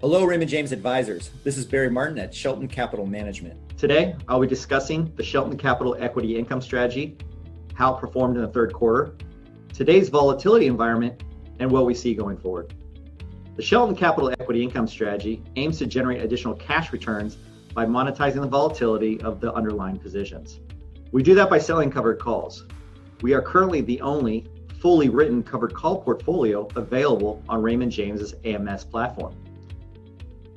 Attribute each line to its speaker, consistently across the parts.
Speaker 1: Hello, Raymond James Advisors. This is Barry Martin at Shelton Capital Management.
Speaker 2: Today, I'll be discussing the Shelton Capital Equity Income Strategy, how it performed in the third quarter, today's volatility environment, and what we see going forward. The Shelton Capital Equity Income Strategy aims to generate additional cash returns by monetizing the volatility of the underlying positions. We do that by selling covered calls. We are currently the only fully written covered call portfolio available on Raymond James's AMS platform.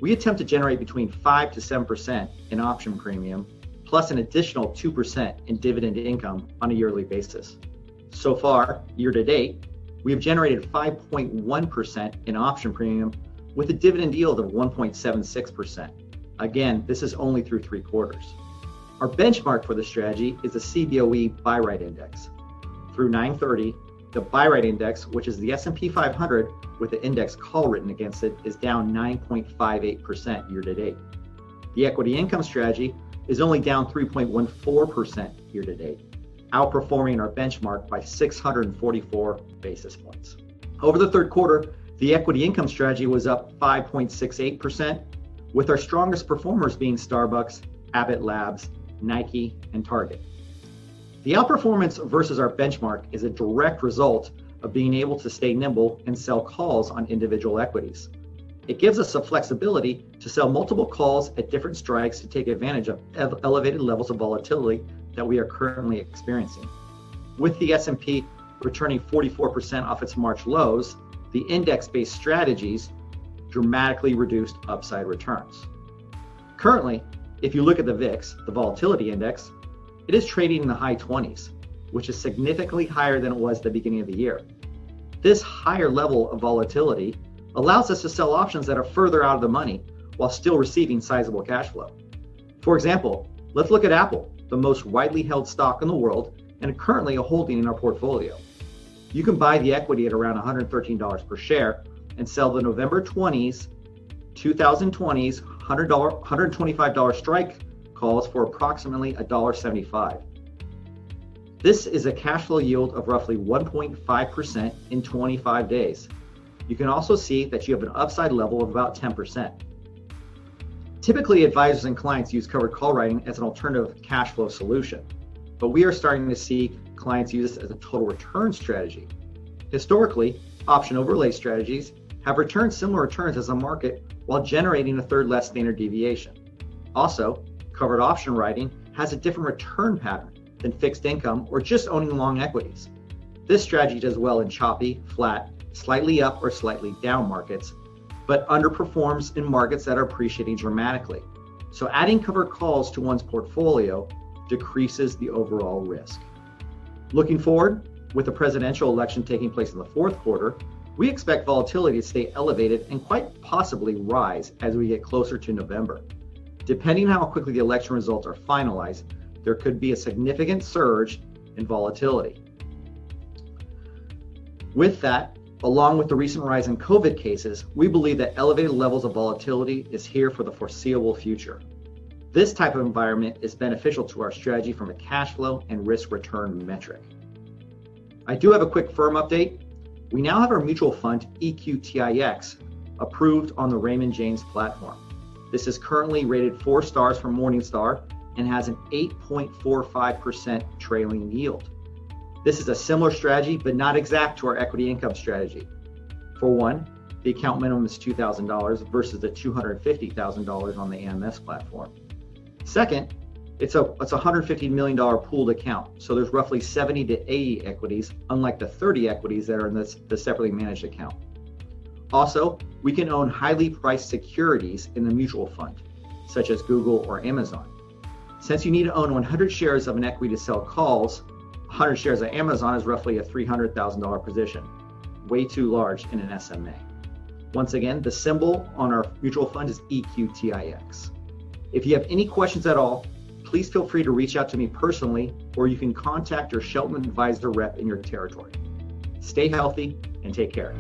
Speaker 2: We attempt to generate between 5 to 7% in option premium, plus an additional 2% in dividend income on a yearly basis. So far, year to date, we have generated 5.1% in option premium with a dividend yield of 1.76%. Again, this is only through 3 quarters. Our benchmark for the strategy is the CBOE Buy Right Index. Through 9/30, the Buy Right Index, which is the S&P 500 with the index call written against it, is down 9.58% year to date. The equity income strategy is only down 3.14% year to date, outperforming our benchmark by 644 basis points. Over the third quarter, the equity income strategy was up 5.68%, with our strongest performers being Starbucks, Abbott Labs, Nike, and Target. The outperformance versus our benchmark is a direct result of being able to stay nimble and sell calls on individual equities. It gives us the flexibility to sell multiple calls at different strikes to take advantage of elevated levels of volatility that we are currently experiencing. With the S&P returning 44% off its March lows, the index-based strategies dramatically reduced upside returns. Currently, if you look at the VIX, the volatility index, it is trading in the high 20s, which is significantly higher than it was at the beginning of the year. This higher level of volatility allows us to sell options that are further out of the money while still receiving sizable cash flow. For example, let's look at Apple, the most widely held stock in the world and currently a holding in our portfolio. You can buy the equity at around $113 per share and sell the November 2020's $125 strike calls for approximately $1.75. This is a cash flow yield of roughly 1.5% in 25 days. You can also see that you have an upside level of about 10%. Typically, advisors and clients use covered call writing as an alternative cash flow solution, but we are starting to see clients use this as a total return strategy. Historically, option overlay strategies have returned similar returns as the market while generating a third less standard deviation. Also, covered option writing has a different return pattern than fixed income or just owning long equities. This strategy does well in choppy, flat, slightly up or slightly down markets, but underperforms in markets that are appreciating dramatically. So adding covered calls to one's portfolio decreases the overall risk. Looking forward, with the presidential election taking place in the fourth quarter, we expect volatility to stay elevated and quite possibly rise as we get closer to November. Depending on how quickly the election results are finalized, there could be a significant surge in volatility. With that, along with the recent rise in COVID cases, we believe that elevated levels of volatility is here for the foreseeable future. This type of environment is beneficial to our strategy from a cash flow and risk return metric. I do have a quick firm update. We now have our mutual fund EQTIX approved on the Raymond James platform. This is currently rated 4 stars from Morningstar and has an 8.45% trailing yield. This is a similar strategy, but not exact to our equity income strategy. For one, the account minimum is $2,000 versus the $250,000 on the AMS platform. Second, it's a $150 million pooled account, so there's roughly 70 to 80 equities, unlike the 30 equities that are in the separately managed account. Also, we can own highly priced securities in the mutual fund, such as Google or Amazon. Since you need to own 100 shares of an equity to sell calls, 100 shares of Amazon is roughly a $300,000 position, way too large in an SMA. Once again, the symbol on our mutual fund is EQTIX. If you have any questions at all, please feel free to reach out to me personally, or you can contact your Shelton advisor rep in your territory. Stay healthy and take care.